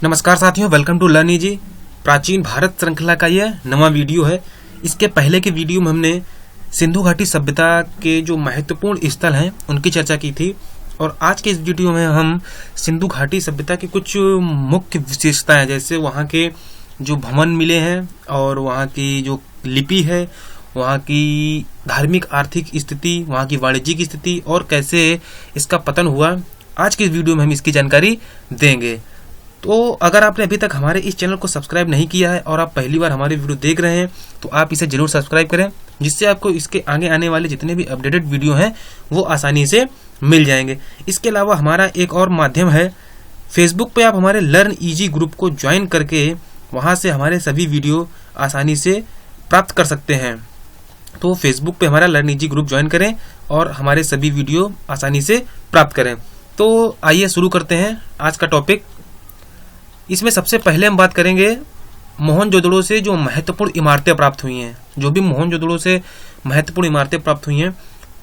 नमस्कार साथियों, welcome to learn easy. प्राचीन भारत श्रृंखला का यह नवा वीडियो है। इसके पहले के वीडियो में हमने सिंधु घाटी सभ्यता के जो महत्वपूर्ण स्थल हैं उनकी चर्चा की थी, और आज के इस वीडियो में हम सिंधु घाटी सभ्यता की कुछ मुख्य विशेषताएं, जैसे वहाँ के जो भवन मिले हैं और वहाँ की जो लिपि है, वहाँ की धार्मिक आर्थिक स्थिति, वहाँ की वाणिज्यिक स्थिति और कैसे इसका पतन हुआ, आज के इस वीडियो में हम इसकी जानकारी देंगे। तो अगर आपने अभी तक हमारे इस चैनल को सब्सक्राइब नहीं किया है और आप पहली बार हमारे वीडियो देख रहे हैं तो आप इसे जरूर सब्सक्राइब करें, जिससे आपको इसके आगे आने वाले जितने भी अपडेटेड वीडियो हैं वो आसानी से मिल जाएंगे। इसके अलावा हमारा एक और माध्यम है, फेसबुक पे आप हमारे लर्न इजी ग्रुप को ज्वाइन करके वहाँ से हमारे सभी वीडियो आसानी से प्राप्त कर सकते हैं। तो फेसबुक पे हमारा लर्न इजी ग्रुप ज्वाइन करें और हमारे सभी वीडियो आसानी से प्राप्त करें। तो आइए शुरू करते हैं आज का टॉपिक। इसमें सबसे पहले हम बात करेंगे मोहनजोदड़ो से जो महत्वपूर्ण इमारतें प्राप्त हुई हैं। जो भी मोहनजोदड़ो से महत्वपूर्ण इमारतें प्राप्त हुई हैं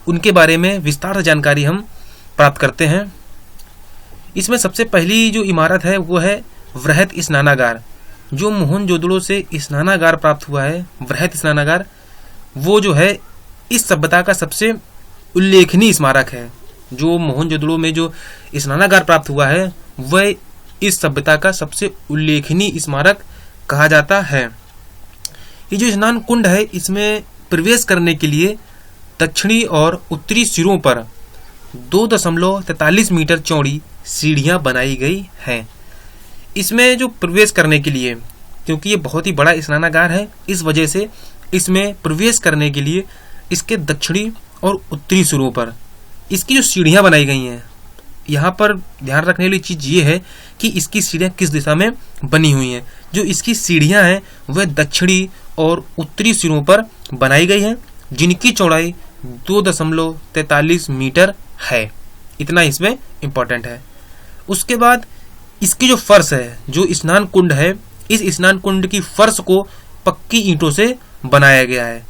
उनके बारे में विस्तार से जानकारी हम प्राप्त करते हैं। इसमें सबसे पहली जो इमारत है वो है वृहत स्नानागार। जो मोहनजोदड़ो से स्नानागार प्राप्त हुआ है, वृहत स्नानागार, वो जो है इस सभ्यता का सबसे उल्लेखनीय स्मारक है। जो मोहनजोदड़ो में जो स्नानागार प्राप्त हुआ है वह इस सभ्यता का सबसे उल्लेखनीय स्मारक कहा जाता है। ये जो स्नान कुंड है, इसमें प्रवेश करने के लिए दक्षिणी और उत्तरी सिरों पर 2.43 मीटर चौड़ी सीढ़ियां बनाई गई हैं। इसमें जो प्रवेश करने के लिए, क्योंकि ये बहुत ही बड़ा स्नानागार है, इस वजह से इसमें प्रवेश करने के लिए इसके दक्षिणी और उत्तरी सिरों पर इसकी जो सीढ़ियां बनाई गई हैं, यहाँ पर ध्यान रखने वाली चीज ये है कि इसकी सीढ़ियां किस दिशा में बनी हुई हैं। जो इसकी सीढ़ियां हैं वह दक्षिणी और उत्तरी सिरों पर बनाई गई हैं, जिनकी चौड़ाई 2.43 मीटर है। इतना इसमें इंपॉर्टेंट है। उसके बाद इसकी जो फर्श है, जो स्नान कुंड है, इस स्नान कुंड की फर्श को पक्की ईंटों से बनाया गया है।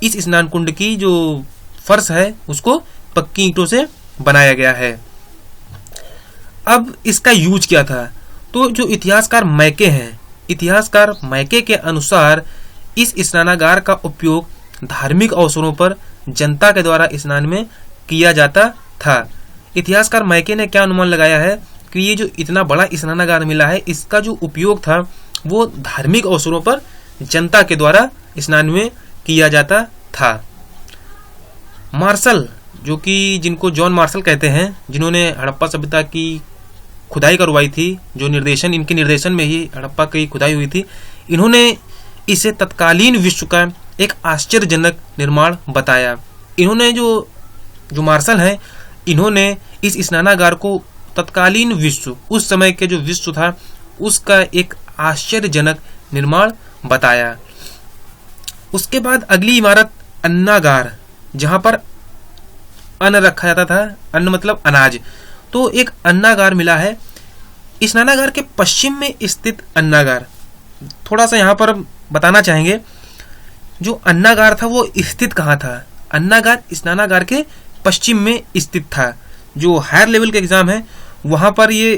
इस स्नान कुंड की जो फर्श है उसको पक्की ईंटों से बनाया गया है। अब इसका यूज क्या था? तो जो इतिहासकार मैके हैं, इतिहासकार मैके के अनुसार इस स्नानागार का उपयोग धार्मिक अवसरों पर जनता के द्वारा स्नान में किया जाता था। इतिहासकार मैके ने क्या अनुमान लगाया है कि ये जो इतना बड़ा स्नानागार मिला है, इसका जो उपयोग था वो धार्मिक अवसरों पर जनता के द्वारा स्नान में किया जाता था। मार्शल, जो कि जिनको जॉन मार्शल कहते हैं, जिन्होंने हड़प्पा सभ्यता की खुदाई करवाई थी, जो निर्देशन, इनके निर्देशन में ही हड़प्पा की खुदाई हुई थी, इन्होंने इसे तत्कालीन विश्व का एक आश्चर्यजनक निर्माण बताया। इन्होंने जो मार्शल हैं, इन्होंने इस स्नानागार को तत्कालीन विश्व, उस समय के जो विश्व था, उसका एक आश्चर्यजनक निर्माण बताया। उसके बाद अगली इमारत अन्नागार, जहां पर अन्न रखा जाता था, अन्न मतलब अनाज, तो एक अन्नागार मिला है। स्नानागार के पश्चिम में स्थित अन्नागार, थोड़ा सा यहाँ पर बताना चाहेंगे, जो अन्नागार था वो स्थित कहाँ था? अन्नागार स्नानागार के पश्चिम में स्थित था। जो हायर लेवल के एग्जाम है वहां पर ये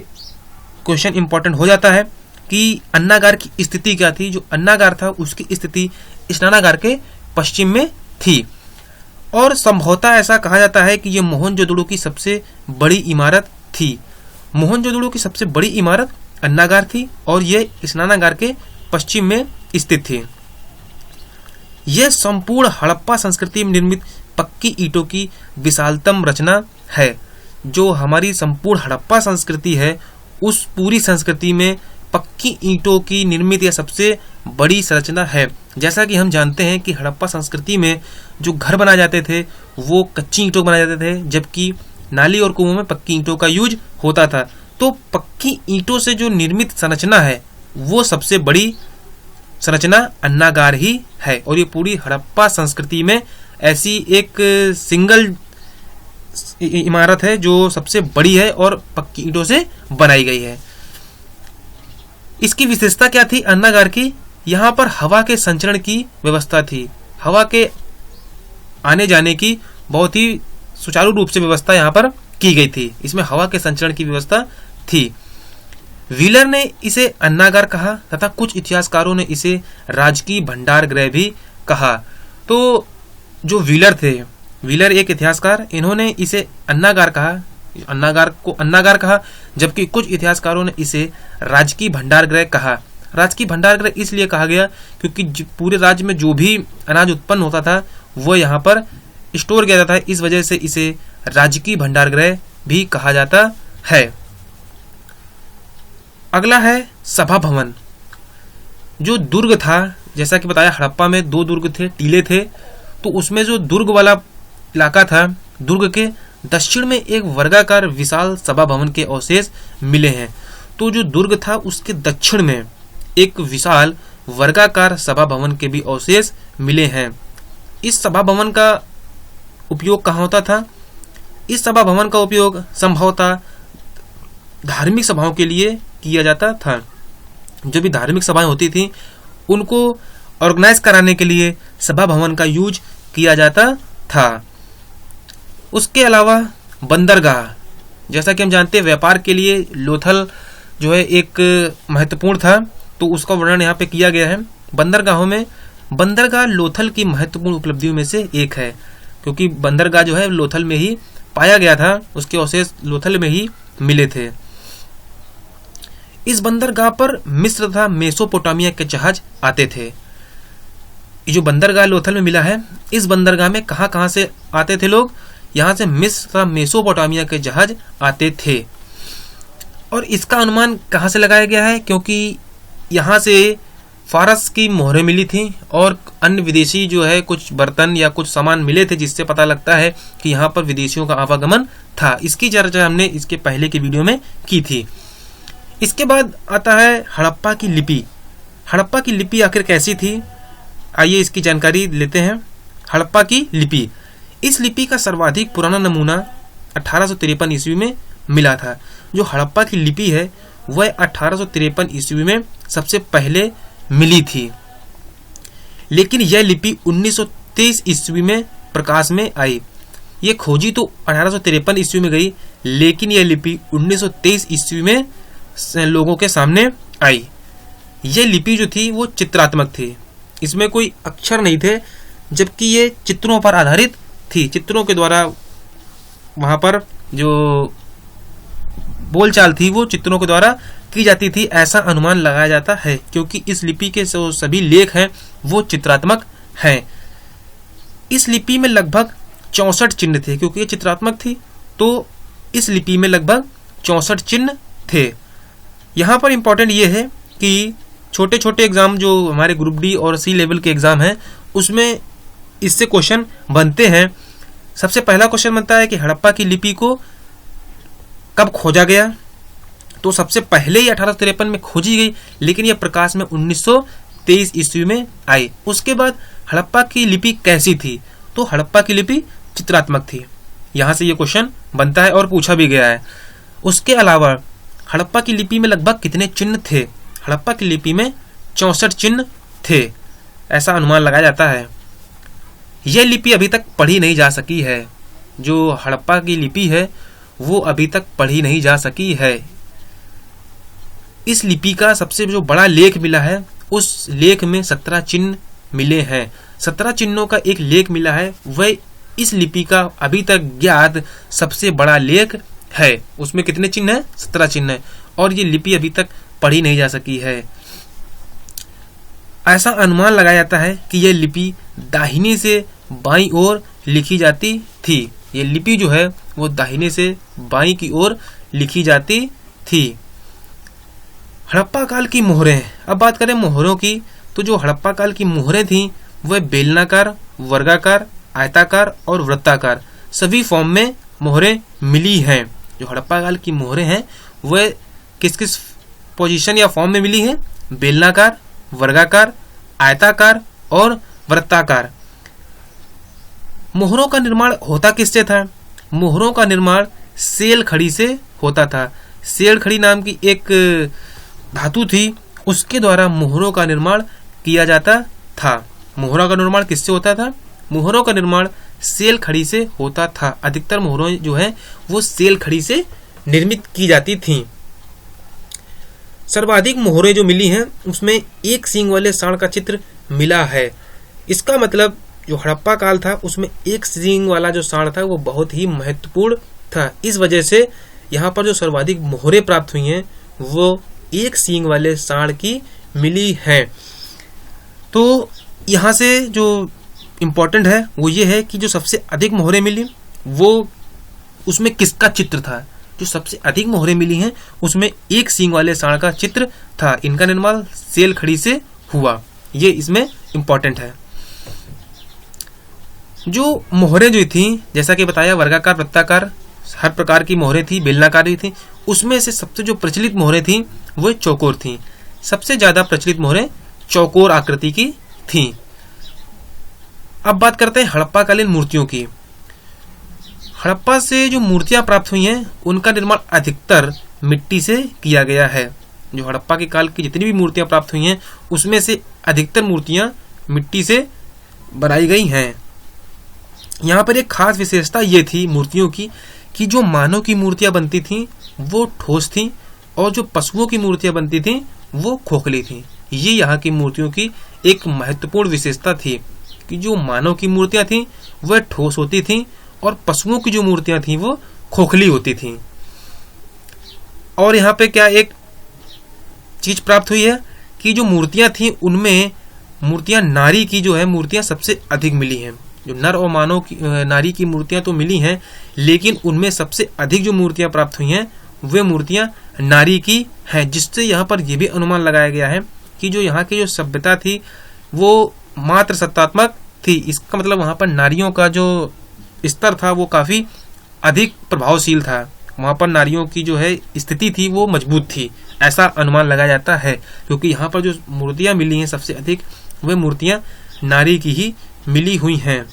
क्वेश्चन इंपॉर्टेंट हो जाता है कि अन्नागार की स्थिति क्या थी। जो अन्नागार था उसकी स्थिति स्नानागार के पश्चिम में थी, और संभवतः ऐसा कहा जाता है कि यह मोहनजोदड़ो की सबसे बड़ी इमारत थी। मोहनजोदड़ो की सबसे बड़ी इमारत अन्नागार थी और यह स्नानागार के पश्चिम में स्थित थी। यह संपूर्ण हड़प्पा संस्कृति में निर्मित पक्की ईंटों की विशालतम रचना है। जो हमारी संपूर्ण हड़प्पा संस्कृति है, उस पूरी संस्कृति में पक्की ईंटों की निर्मित यह सबसे बड़ी संरचना है। जैसा कि हम जानते हैं कि हड़प्पा संस्कृति में जो घर बनाए जाते थे वो कच्ची ईंटों बनाए जाते थे, जबकि नाली और कुओं में पक्की ईंटों का यूज होता था। तो पक्की ईंटों से जो निर्मित संरचना है वो सबसे बड़ी संरचना अन्नागार ही है, और ये पूरी हड़प्पा संस्कृति में ऐसी एक सिंगल इमारत है जो सबसे बड़ी है और पक्की ईंटों से बनाई गई है। इसकी विशेषता क्या थी अन्नागार की? यहाँ पर हवा के संचरण की व्यवस्था थी। हवा के आने जाने की बहुत ही सुचारू रूप से व्यवस्था यहाँ पर की गई थी। इसमें हवा के संचरण की व्यवस्था थी। व्हीलर ने इसे अन्नागार कहा तथा कुछ इतिहासकारों ने इसे राजकीय भंडार गृह भी कहा। तो जो व्हीलर थे, व्हीलर एक इतिहासकार, इन्होंने इसे अन्नागार कहा, अन्नागार को अन्नागार कहा, जबकि कुछ इतिहासकारों ने इसे राजकीय भंडार गृह कहा। राजकीय भंडार गृह इसलिए कहा गया क्योंकि पूरे राज्य में जो भी अनाज उत्पन्न होता था वो यहाँ पर स्टोर किया जाता है, इस वजह से इसे राजकीय भंडार गृह भी कहा जाता है। अगला है सभा भवन। जो दुर्ग था, जैसा कि बताया हड़प्पा में 2 दुर्ग थे, टीले थे, तो उसमें जो दुर्ग वाला इलाका था, दुर्ग के दक्षिण में एक वर्गाकार विशाल सभा भवन के अवशेष मिले हैं। तो जो दुर्ग था उसके दक्षिण में एक विशाल वर्गाकार सभा भवन के भी अवशेष मिले हैं। इस सभा भवन का उपयोग कहाँ होता था? इस सभा भवन का उपयोग संभवतः धार्मिक सभाओं के लिए किया जाता था। जो भी धार्मिक सभाएं होती थी उनको ऑर्गेनाइज कराने के लिए सभा भवन का यूज किया जाता था। उसके अलावा बंदरगाह, जैसा कि हम जानते हैं व्यापार के लिए लोथल जो है एक महत्वपूर्ण था, तो उसका वर्णन यहाँ पे किया गया है। बंदरगाहों में बंदरगाह लोथल की महत्वपूर्ण उपलब्धियों में से एक है, क्योंकि बंदरगाह जो है लोथल में ही पाया गया था, उसके अवशेष लोथल में ही मिले थे। इस बंदरगाह पर मिस्र तथा मेसोपोटामिया के जहाज आते थे। ये जो बंदरगाह लोथल में मिला है, इस बंदरगाह में कहां से आते थे लोग? यहाँ से मिस्र तथा मेसोपोटामिया के जहाज आते थे। और इसका अनुमान कहां से लगाया गया है? क्योंकि यहाँ से फारस की मोहरें मिली थी और अन्य विदेशी जो है कुछ बर्तन या कुछ सामान मिले थे, जिससे पता लगता है कि यहाँ पर विदेशियों का आवागमन था। इसकी चर्चा हमने इसके पहले की वीडियो में की थी। इसके बाद आता है हड़प्पा की लिपि। हड़प्पा की लिपि आखिर कैसी थी, आइए इसकी जानकारी लेते हैं। हड़प्पा की लिपि, इस लिपि का सर्वाधिक पुराना नमूना 1853 ईस्वी में मिला था। जो हड़प्पा की लिपि है वह 1853 ईस्वी में सबसे पहले मिली थी, लेकिन यह लिपि 1923 ईस्वी में प्रकाश में आई। ये खोजी तो 1853 ईस्वी में गई, लेकिन यह लिपि 1923 ईस्वी में लोगों के सामने आई। यह लिपि जो थी वो चित्रात्मक थी, इसमें कोई अक्षर नहीं थे, जबकि ये चित्रों पर आधारित थी। चित्रों के द्वारा वहां पर जो बोलचाल थी वो चित्रों के द्वारा की जाती थी, ऐसा अनुमान लगाया जाता है, क्योंकि इस लिपि के सभी लेख हैं वो चित्रात्मक हैं। इस लिपि में लगभग 64 चिन्ह थे, क्योंकि ये चित्रात्मक थी तो इस लिपि में लगभग 64 चिन्ह थे। यहाँ पर इंपॉर्टेंट ये है कि छोटे छोटे एग्जाम जो हमारे ग्रुप डी और सी लेवल के एग्जाम हैं उसमें इससे क्वेश्चन बनते हैं। सबसे पहला क्वेश्चन बनता है कि हड़प्पा की लिपि को कब खोजा गया? तो सबसे पहले ही 1853 में खोजी गई, लेकिन यह प्रकाश में 1923 ईस्वी में आई। उसके बाद हड़प्पा की लिपि कैसी थी? तो हड़प्पा की लिपि चित्रात्मक थी। यहां से यह क्वेश्चन बनता है और पूछा भी गया है। उसके अलावा हड़प्पा की लिपि में लगभग कितने चिन्ह थे? हड़प्पा की लिपि में 64 चिन्ह थे, ऐसा अनुमान लगाया जाता है। यह लिपि अभी तक पढ़ी नहीं जा सकी है। जो हड़प्पा की लिपि है वो अभी तक पढ़ी नहीं जा सकी है। इस लिपि का सबसे जो बड़ा लेख मिला है, उस लेख में 17 चिन्ह मिले हैं। 17 चिन्हों का एक लेख मिला है, वह इस लिपि का अभी तक ज्ञात सबसे बड़ा लेख है। उसमें कितने चिन्ह हैं? 17 चिन्ह है, और ये लिपि अभी तक पढ़ी नहीं जा सकी है। ऐसा अनुमान लगाया जाता है कि यह लिपि दाहिने से बाईं ओर लिखी जाती थी। ये लिपि जो है वो दाहिने से बाईं की ओर लिखी जाती थी। हड़प्पा काल की मोहरें, अब बात करें मोहरों की, तो जो हड़प्पा काल की मोहरें थी वह बेलनाकार, वर्गाकार, आयताकार और वृत्ताकार सभी फॉर्म में मोहरें मिली हैं। जो हड़प्पा काल की मोहरें हैं वह किस किस पोजीशन या फॉर्म में मिली हैं? बेलनाकार, वर्गाकार, आयताकार और वृत्ताकार। मोहरों का निर्माण होता किससे था? मोहरों का निर्माण सेल खड़ी से होता था। सेल खड़ी नाम की एक धातु थी, उसके द्वारा मोहरों का निर्माण किया जाता था। मोहरों का निर्माण किससे होता था? मोहरों का निर्माण सेल खड़ी से होता था। अधिकतर मोहरों जो है वो सेल खड़ी से निर्मित की जाती थी। सर्वाधिक मोहरें जो मिली हैं उसमें एक सींग वाले सांड का चित्र मिला है। इसका मतलब जो हड़प्पा काल था उसमें एक सींग वाला जो सांड था वो बहुत ही महत्वपूर्ण था। इस वजह से यहाँ पर जो सर्वाधिक मोहरें प्राप्त हुई हैं वो एक सींग वाले सांड की मिली है। तो यहाँ से जो इम्पोर्टेंट है वो ये है कि जो सबसे अधिक मोहरें मिली वो उसमें किसका चित्र था। जो सबसे अधिक मोहरें मिली हैं उसमें एक सींग वाले सांड का चित्र था। इनका निर्माण सेल खड़ी से हुआ, ये इसमें इम्पोर्टेंट है। जो मोहरें जो थी जैसा कि बताया वर्गाकार, वृत्ताकार, हर प्रकार की मोहरें थी, बेलनाकार भी थी। उसमें से सबसे जो प्रचलित मोहरें थी वो चौकोर थी। सबसे ज्यादा प्रचलित मोहरें चौकोर आकृति की थी। अब बात करते हैं हड़प्पा कालीन मूर्तियों की। हड़प्पा से जो मूर्तियां प्राप्त हुई हैं उनका निर्माण अधिकतर मिट्टी से किया गया है। जो हड़प्पा के काल की जितनी भी मूर्तियां प्राप्त हुई हैं उसमें से अधिकतर मूर्तियां मिट्टी से बनाई गई हैं। यहाँ पर एक खास विशेषता ये थी मूर्तियों की कि जो मानव की मूर्तियां बनती थीं वो ठोस थीं और जो पशुओं की मूर्तियां बनती थीं वो खोखली थीं। ये यहाँ की मूर्तियों की एक महत्वपूर्ण विशेषता थी कि जो मानव की मूर्तियां थीं वह ठोस होती थीं और पशुओं की जो मूर्तियां थीं वो खोखली होती थीं। और यहाँ पे क्या एक चीज प्राप्त हुई है कि जो मूर्तियां थीं उनमें मूर्तियां नारी की जो है मूर्तियां सबसे अधिक मिली हैं। जो नर और मानव की नारी की मूर्तियां तो मिली हैं लेकिन उनमें सबसे अधिक जो मूर्तियां प्राप्त हुई हैं वे मूर्तियां नारी की हैं। जिससे यहाँ पर यह भी अनुमान लगाया गया है कि जो यहाँ की जो सभ्यता थी वो मात्र सत्तात्मक थी। इसका मतलब वहां पर नारियों का जो स्तर था वो काफी अधिक प्रभावशील था। वहां पर नारियों की जो है स्थिति थी वो मजबूत थी, ऐसा अनुमान लगाया जाता है। क्योंकि यहाँ पर जो मूर्तियां मिली हैं सबसे अधिक वे मूर्तियां नारी की ही मिली हुई हैं।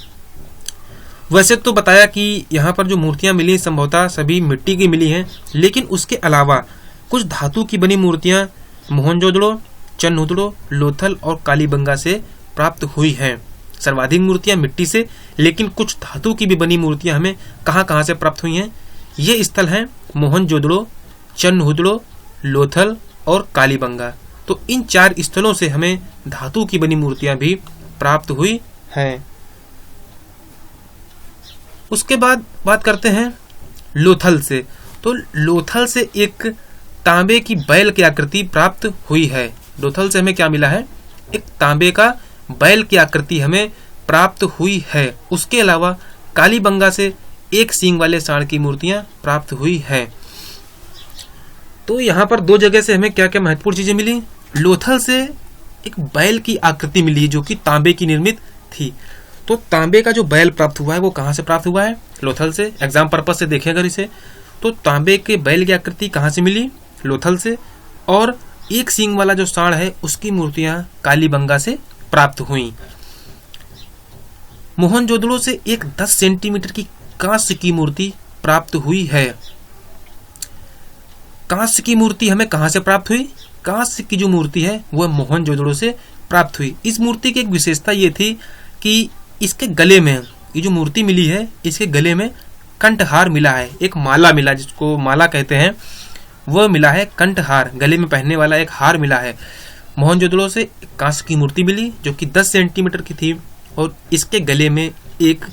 वैसे तो बताया कि यहाँ पर जो मूर्तियां मिली संभवतः सभी मिट्टी की मिली हैं, लेकिन उसके अलावा कुछ धातु की बनी मूर्तियां मोहनजोदड़ो, चन्हुदड़ो, लोथल और कालीबंगा से प्राप्त हुई हैं। सर्वाधिक मूर्तियां मिट्टी से, लेकिन कुछ धातु की भी बनी मूर्तियां हमें कहां से प्राप्त हुई हैं। ये स्थल हैं मोहनजोदड़ो, चन्हुदड़ो, लोथल और कालीबंगा। तो इन 4 स्थलों से हमें धातु की बनी मूर्तियां भी प्राप्त हुई हैं। उसके बाद बात करते हैं लोथल से। तो लोथल से एक तांबे की बैल की आकृति प्राप्त हुई है। लोथल से हमें क्या मिला है? एक तांबे का बैल की आकृति हमें प्राप्त हुई है। उसके अलावा कालीबंगा से एक सींग वाले सांड की मूर्तियां प्राप्त हुई है। तो यहाँ पर 2 जगह से हमें क्या क्या महत्वपूर्ण चीजें मिली। लोथल से एक बैल की आकृति मिली जो कि तांबे की निर्मित थी। तो तांबे का जो बैल प्राप्त हुआ है वो कहाँ से प्राप्त हुआ है? लोथल से। एग्जाम पर्पज से देखें अगर इसे, तो तांबे के बैल की आकृति कहाँ से मिली? लोथल से। और एक सींग वाला जो सांड है उसकी मूर्तियां कालीबंगा से प्राप्त हुई। मोहनजोदड़ो से एक 10 सेंटीमीटर की कांस्य की मूर्ति प्राप्त हुई है। कांस्य की मूर्ति हमें कहां से प्राप्त हुई? कांस्य की जो मूर्ति है वह मोहनजोदड़ो से प्राप्त हुई। इस मूर्ति की एक विशेषता ये थी कि इसके गले में, ये जो मूर्ति मिली है इसके गले में कंठहार मिला है, एक माला मिला, जिसको माला कहते हैं, वह मिला है कंठहार, गले में पहनने वाला एक हार मिला है। मोहनजोदड़ो से कांस्य की मूर्ति मिली जो कि 10 सेंटीमीटर की थी और इसके गले में एक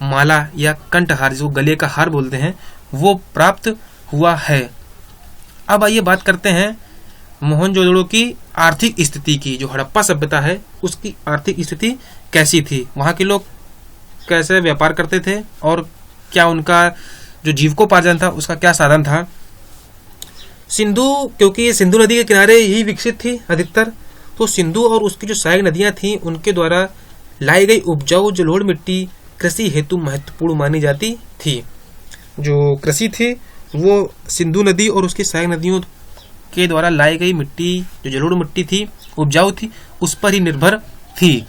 माला या कंठहार, जो गले का हार बोलते हैं, वो प्राप्त हुआ है। अब आइए बात करते हैं मोहनजोदड़ो की आर्थिक स्थिति की। जो हड़प्पा सभ्यता है उसकी आर्थिक स्थिति कैसी थी, वहां के लोग कैसे व्यापार करते थे और क्या उनका जो जीविकोपार्जन था उसका क्या साधन था। सिंधु, क्योंकि ये सिंधु नदी के किनारे ही विकसित थी अधिकतर, तो सिंधु और उसकी जो सहायक नदियां थीं उनके द्वारा लाई गई उपजाऊ जलोढ़ मिट्टी कृषि हेतु महत्वपूर्ण मानी जाती थी। जो कृषि थी वो सिंधु नदी और उसकी सहायक नदियों के द्वारा लाई गई मिट्टी, जो जलोढ़ मिट्टी थी, उपजाऊ थी, उस पर ही निर्भर थी।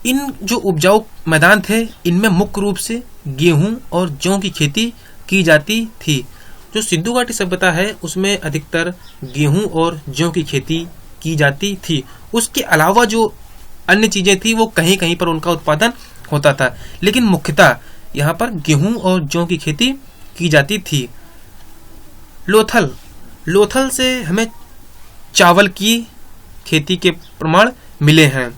इन जो उपजाऊ मैदान थे इनमें मुख्य रूप से गेहूं और जौ की खेती की जाती थी। जो सिंधु घाटी सभ्यता है उसमें अधिकतर गेहूं और जौ की खेती की जाती थी। उसके अलावा जो अन्य चीजें थी वो कहीं कहीं पर उनका उत्पादन होता था, लेकिन मुख्यतः यहाँ पर गेहूं और जौ की खेती की जाती थी। लोथल, लोथल से हमें चावल की खेती के प्रमाण मिले हैं।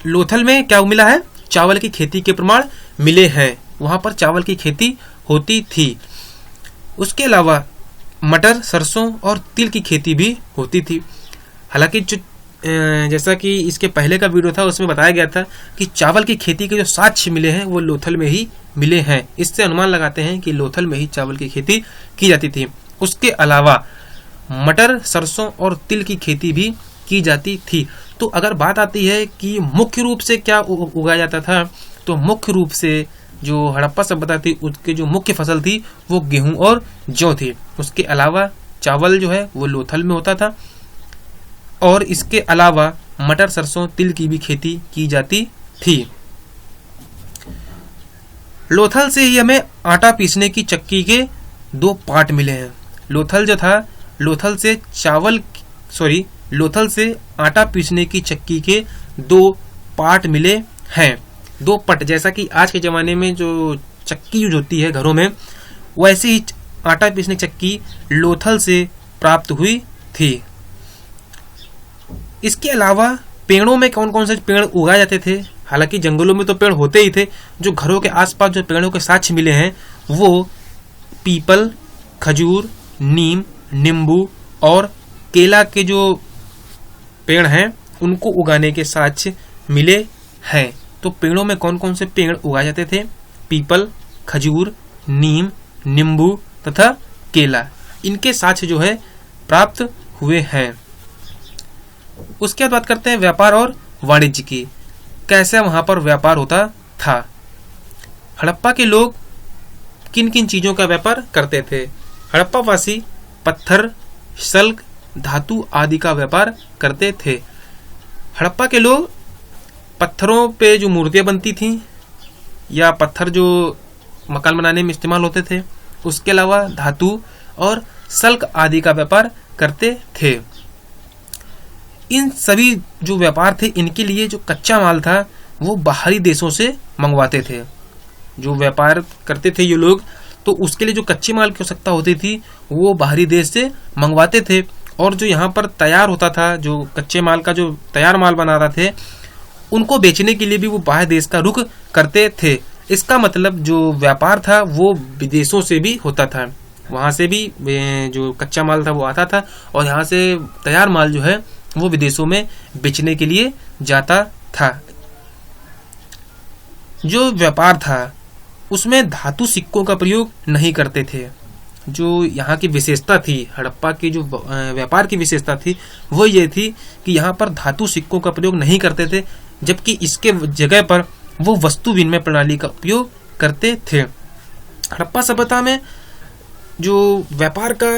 लोथल में क्या मिला है? चावल की खेती के प्रमाण मिले हैं, वहां पर चावल की खेती होती थी। उसके अलावा मटर, सरसों और तिल की खेती भी होती थी। हालांकि जैसा कि इसके पहले का वीडियो था उसमें बताया गया था कि चावल की खेती के जो साक्ष्य मिले हैं वो लोथल में ही मिले हैं। इससे अनुमान लगाते हैं कि लोथल में ही चावल की खेती की जाती थी। उसके अलावा मटर, सरसों और तिल की खेती भी की जाती थी। तो अगर बात आती है कि मुख्य रूप से क्या उगाया जाता था, तो मुख्य रूप से जो हड़प्पा सभ्यता थी उसके जो मुख्य फसल थी वो गेहूं और जौ थी। उसके अलावा चावल जो है वो लोथल में होता था और इसके अलावा मटर, सरसों, तिल की भी खेती की जाती थी। लोथल से ही हमें आटा पीसने की चक्की के 2 पार्ट मिले हैं। लोथल जो था, लोथल से आटा पीसने की चक्की के 2 पार्ट मिले हैं। 2 पट, जैसा कि आज के जमाने में जो चक्की यूज होती है घरों में, वैसे ही आटा पीसने की चक्की लोथल से प्राप्त हुई थी। इसके अलावा पेड़ों में कौन कौन से पेड़ उगाए जाते थे? हालांकि जंगलों में तो पेड़ होते ही थे, जो घरों के आसपास जो पेड़ों के साक्ष्य मिले हैं वो पीपल, खजूर, नीम, नींबू और केला के जो पेड़ हैं उनको उगाने के साक्ष्य मिले हैं। तो पेड़ों में कौन कौन से पेड़ उगाए जाते थे? पीपल, खजूर, नीम, नींबू तथा केला, इनके साक्ष्य जो है प्राप्त हुए हैं। उसके बाद बात करते हैं व्यापार और वाणिज्य की। कैसे वहां पर व्यापार होता था? हड़प्पा के लोग किन किन चीजों का व्यापार करते थे? हड़प्पा वासी पत्थर, शल्क, धातु आदि का व्यापार करते थे। हड़प्पा के लोग पत्थरों पे जो मूर्तियां बनती थीं या पत्थर जो मकान बनाने में इस्तेमाल होते थे, उसके अलावा धातु और शल्क आदि का व्यापार करते थे। इन सभी जो व्यापार थे, इनके लिए जो कच्चा माल था वो बाहरी देशों से मंगवाते थे। जो व्यापार करते थे ये लोग, तो उसके लिए जो कच्चे माल की आवश्यकता होती थी वो बाहरी देश से मंगवाते थे। और जो यहाँ पर तैयार होता था, जो कच्चे माल का जो तैयार माल बनाते थे, उनको बेचने के लिए भी वो बाहर देश का रुख करते थे। इसका मतलब जो व्यापार था वो विदेशों से भी होता था। वहां से भी जो कच्चा माल था वो आता था और यहाँ से तैयार माल जो है वो विदेशों में बेचने के लिए जाता था। जो व्यापार था उसमें धातु सिक्कों का प्रयोग नहीं करते थे। जो यहाँ की विशेषता थी, हड़प्पा की जो व्यापार की विशेषता थी वो ये थी कि यहाँ पर धातु सिक्कों का प्रयोग नहीं करते थे, जबकि इसके जगह पर वो वस्तु विनिमय प्रणाली का उपयोग करते थे। हड़प्पा सभ्यता में जो व्यापार का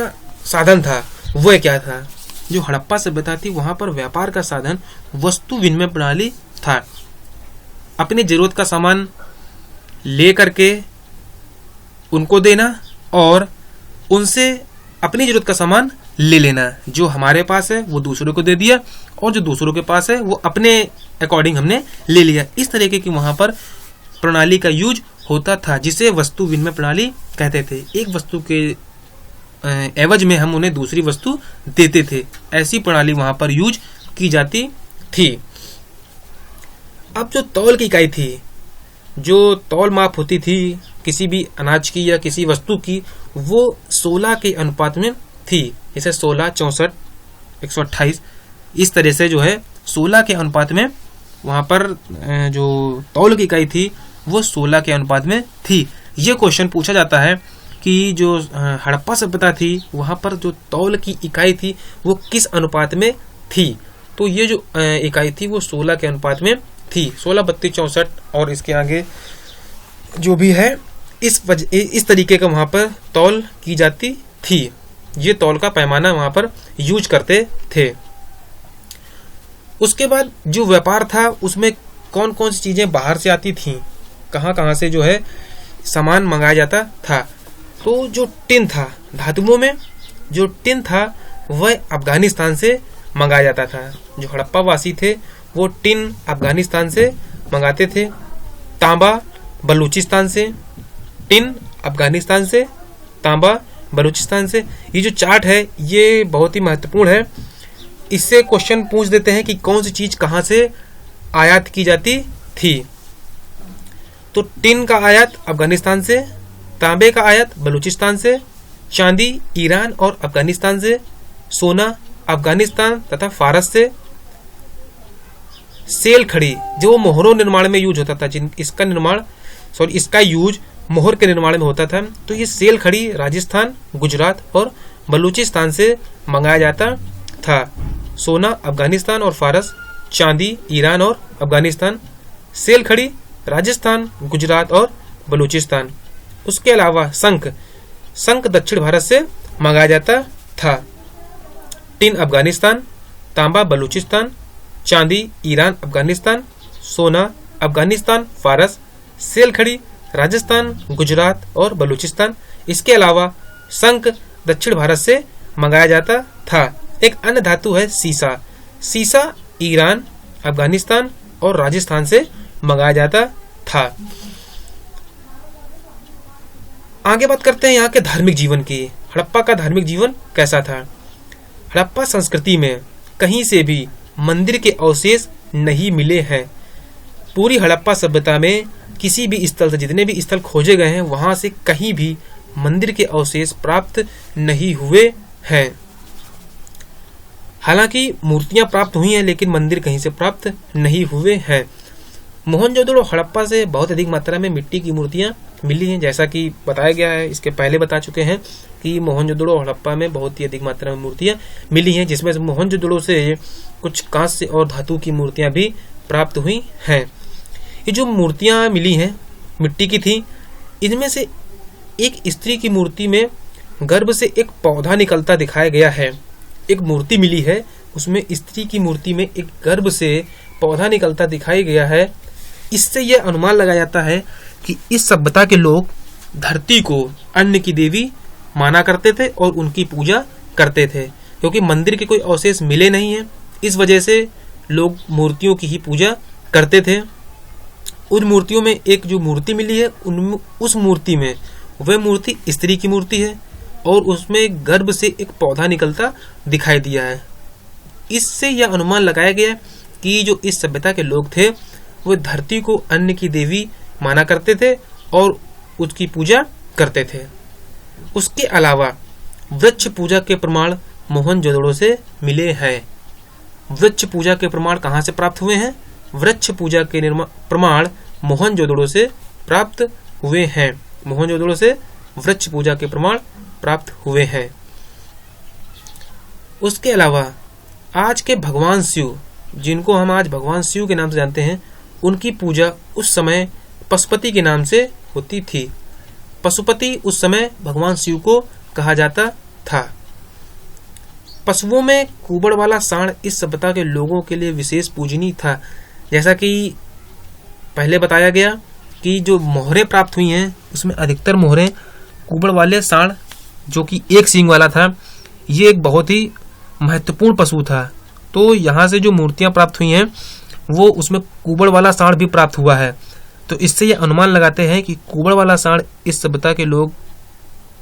साधन था वो क्या था? जो हड़प्पा सभ्यता थी वहां पर व्यापार का साधन वस्तु विनिमय प्रणाली था। अपनी जरूरत का सामान ले करके उनको देना और उनसे अपनी जरूरत का सामान ले लेना। जो हमारे पास है वो दूसरों को दे दिया और जो दूसरों के पास है वो अपने अकॉर्डिंग हमने ले लिया। इस तरीके की वहां पर प्रणाली का यूज होता था, जिसे वस्तु विनिमय प्रणाली कहते थे। एक वस्तु के एवज में हम उन्हें दूसरी वस्तु देते थे। ऐसी प्रणाली वहां पर यूज की जाती थी। अब जो तौल की इकाई थी, जो तौल माप होती थी किसी भी अनाज की या किसी वस्तु की, वो 16 के अनुपात में थी। जैसे 16, 64, 128, इस तरह से जो है 16 के अनुपात में वहां पर जो तौल की इकाई थी वो 16 के अनुपात में थी। ये क्वेश्चन पूछा जाता है कि जो हड़प्पा सभ्यता थी वहां पर जो तौल की इकाई थी वो किस अनुपात में थी? तो ये जो इकाई थी वो 16 के अनुपात में थी। 16, 32, 64 और इसके आगे जो भी है इस तरीके का वहां पर तौल की जाती थी। ये तौल का पैमाना वहां पर यूज करते थे। उसके बाद जो व्यापार था उसमें कौन कौन सी चीजें बाहर से आती थी, कहां कहां से जो है सामान मंगाया जाता था? तो जो टिन था, धातुओं में जो टिन था वह अफगानिस्तान से मंगाया जाता था। जो हड़प्पा वासी थे वो टिन अफगानिस्तान से मंगाते थे। तांबा बलूचिस्तान से, टिन अफगानिस्तान से, तांबा बलूचिस्तान से। ये जो चार्ट है ये बहुत ही महत्वपूर्ण है। इससे क्वेश्चन पूछ देते हैं कि कौन सी चीज कहाँ से आयात की जाती थी। तो टिन का आयात अफगानिस्तान से, तांबे का आयात बलूचिस्तान से, चांदी ईरान और अफगानिस्तान से, सोना अफगानिस्तान तथा फारस से, सेल खड़ी जो मोहरों निर्माण में यूज होता था, इसका यूज मोहर के निर्माण में होता था, तो ये सेल खड़ी राजस्थान, गुजरात और बलूचिस्तान से मंगाया जाता था। सोना अफगानिस्तान और फारस, चांदी ईरान और अफगानिस्तान, सेल खड़ी राजस्थान, गुजरात और बलूचिस्तान। उसके अलावा शंख दक्षिण भारत से मंगाया जाता था। टिन अफगानिस्तान, तांबा बलूचिस्तान, चांदी ईरान अफगानिस्तान, सोना अफगानिस्तान फारस, सेल खड़ी राजस्थान, गुजरात और बलूचिस्तान। इसके अलावा शंख दक्षिण भारत से मंगाया जाता था। एक अन्य धातु है सीसा ईरान, अफगानिस्तान और राजस्थान से मंगाया जाता था। आगे बात करते हैं यहाँ के धार्मिक जीवन की। हड़प्पा का धार्मिक जीवन कैसा था? हड़प्पा संस्कृति में कहीं से भी मंदिर के अवशेष नहीं मिले हैं। पूरी हड़प्पा सभ्यता में किसी भी स्थल से, जितने भी स्थल खोजे गए हैं, वहां से कहीं भी मंदिर के अवशेष प्राप्त नहीं हुए हैं। हालांकि मूर्तियां प्राप्त हुई हैं, लेकिन मंदिर कहीं से प्राप्त नहीं हुए हैं। मोहनजोदड़ो हड़प्पा से बहुत अधिक मात्रा में मिट्टी की मूर्तियां मिली हैं, जैसा कि बताया गया है, इसके पहले बता चुके हैं कि मोहनजोदड़ो हड़प्पा में बहुत ही अधिक मात्रा में मूर्तियां मिली हैं, जिसमें मोहनजोदड़ो से कुछ कांस्य और धातु की मूर्तियां भी प्राप्त हुई हैं। ये जो मूर्तियां मिली हैं मिट्टी की थी, इनमें से एक स्त्री की मूर्ति में गर्भ से एक पौधा निकलता दिखाया गया है। एक मूर्ति मिली है, उसमें स्त्री की मूर्ति में एक गर्भ से पौधा निकलता दिखाई गया है। इससे यह अनुमान लगाया जाता है कि इस सभ्यता के लोग धरती को अन्न की देवी माना करते थे और उनकी पूजा करते थे। क्योंकि मंदिर के कोई अवशेष मिले नहीं हैं, इस वजह से लोग मूर्तियों की ही पूजा करते थे। उन मूर्तियों में एक जो मूर्ति मिली है, उस मूर्ति में वह मूर्ति स्त्री की मूर्ति है और उसमें गर्भ से एक पौधा निकलता दिखाई दिया है। इससे यह अनुमान लगाया गया कि जो इस सभ्यता के लोग थे वो धरती को अन्न की देवी माना करते थे और उसकी पूजा करते थे। उसके अलावा वृक्ष पूजा के प्रमाण मोहनजोदड़ो से मिले हैं। वृक्ष पूजा के प्रमाण कहाँ से प्राप्त हुए हैं? वृक्ष पूजा के प्रमाण मोहनजोदड़ो से प्राप्त हुए हैं। मोहनजोदड़ो से वृक्ष पूजा के प्रमाण प्राप्त हुए हैं। उसके अलावा आज के भगवान शिव, जिनको हम आज भगवान शिव के नाम से जानते हैं, उनकी पूजा उस समय पशुपति के नाम से होती थी। पशुपति उस समय भगवान शिव को कहा जाता था। पशुओं में कुबड़ वाला सांड इस सभ्यता के लोगों के लिए विशेष पूजनीय था। जैसा कि पहले बताया गया कि जो मोहरें प्राप्त हुई हैं उसमें अधिकतर मोहरें कुबड़ वाले सांड, जो कि एक सींग वाला था, ये एक बहुत ही महत्वपूर्ण पशु था। तो यहाँ से जो मूर्तियां प्राप्त हुई हैं वो उसमें कुबड़ वाला सांड भी प्राप्त हुआ है। तो इससे ये अनुमान लगाते हैं कि कुबड़ वाला सांड इस सभ्यता के लोग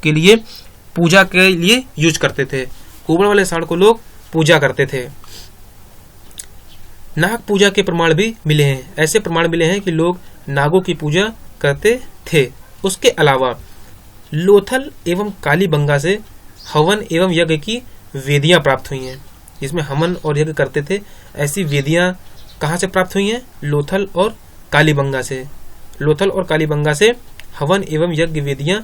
के लिए पूजा के लिए यूज करते थे। कुबड़ वाले सांड को लोग पूजा करते थे। नाग पूजा के प्रमाण भी मिले हैं। ऐसे प्रमाण मिले हैं कि लोग नागों की पूजा करते थे। उसके अलावा लोथल एवं कालीबंगा से हवन एवं यज्ञ की वेदियां प्राप्त हुई हैं, जिसमें हवन और यज्ञ करते थे। ऐसी वेदियां कहाँ से प्राप्त हुई हैं? लोथल और कालीबंगा से। लोथल और कालीबंगा से हवन एवं यज्ञ वेदियां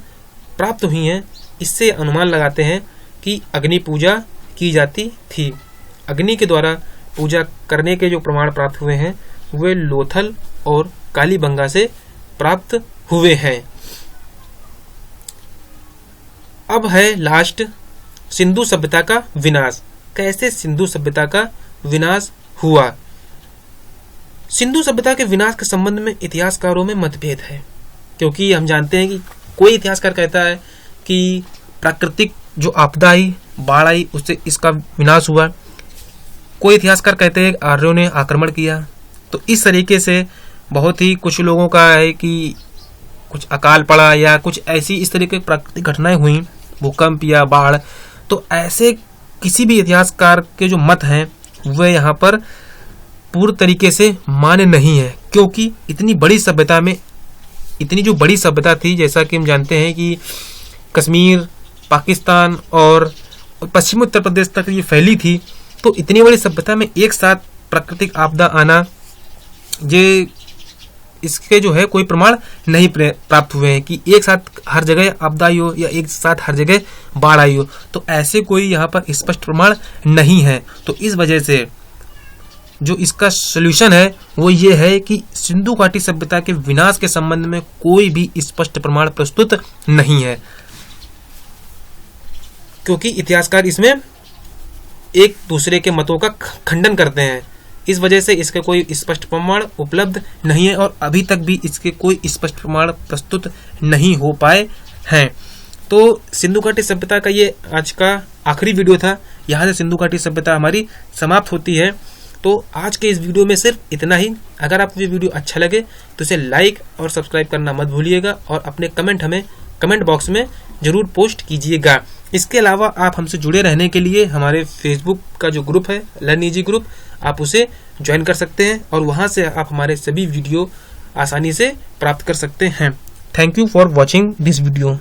प्राप्त हुई हैं। इससे अनुमान लगाते हैं कि अग्नि पूजा की जाती थी। अग्नि के द्वारा पूजा करने के जो प्रमाण प्राप्त हुए हैं वे लोथल और कालीबंगा से प्राप्त हुए हैं। अब है लास्ट, सिंधु सभ्यता का विनाश। कैसे सिंधु सभ्यता का विनाश हुआ? सिंधु सभ्यता के विनाश के संबंध में इतिहासकारों में मतभेद है, क्योंकि हम जानते हैं कि कोई इतिहासकार कहता है कि प्राकृतिक जो आपदा आई, बाढ़ आई, उससे इसका विनाश हुआ। कोई इतिहासकार कहते हैं आर्यों ने आक्रमण किया। तो इस तरीके से बहुत ही कुछ लोगों का है कि कुछ अकाल पड़ा या कुछ ऐसी इस तरीके की प्राकृतिक घटनाएं हुई भूकंप या बाढ़। तो ऐसे किसी भी इतिहासकार के जो मत हैं वह यहाँ पर पूर्ण तरीके से मान्य नहीं है, क्योंकि इतनी बड़ी सभ्यता में, इतनी जो बड़ी सभ्यता थी, जैसा कि हम जानते हैं कि कश्मीर, पाकिस्तान और पश्चिमी उत्तर प्रदेश तक ये फैली थी, तो इतनी बड़ी सभ्यता में एक साथ प्राकृतिक आपदा आना, ये इसके जो है कोई प्रमाण नहीं प्राप्त हुए हैं कि एक साथ हर जगह आपदा आई हो या एक साथ हर जगह बाढ़ आई हो। तो ऐसे कोई यहाँ पर स्पष्ट प्रमाण नहीं है। तो इस वजह से जो इसका सॉल्यूशन है वो ये है कि सिंधु घाटी सभ्यता के विनाश के संबंध में कोई भी स्पष्ट प्रमाण प्रस्तुत नहीं है, क्योंकि इतिहासकार इसमें एक दूसरे के मतों का खंडन करते हैं। इस वजह से इसके कोई स्पष्ट प्रमाण उपलब्ध नहीं है और अभी तक भी इसके कोई स्पष्ट प्रमाण प्रस्तुत नहीं हो पाए हैं। तो सिंधु घाटी सभ्यता का ये आज का आखिरी वीडियो था। यहाँ से सिंधु घाटी सभ्यता हमारी समाप्त होती है। तो आज के इस वीडियो में सिर्फ इतना ही। अगर आपको ये वीडियो अच्छा लगे तो इसे लाइक और सब्सक्राइब करना मत भूलिएगा और अपने कमेंट हमें कमेंट बॉक्स में जरूर पोस्ट कीजिएगा। इसके अलावा आप हमसे जुड़े रहने के लिए हमारे फेसबुक का जो ग्रुप है लर्न इजी ग्रुप, आप उसे ज्वाइन कर सकते हैं और वहां से आप हमारे सभी वीडियो आसानी से प्राप्त कर सकते हैं। Thank you for watching this video.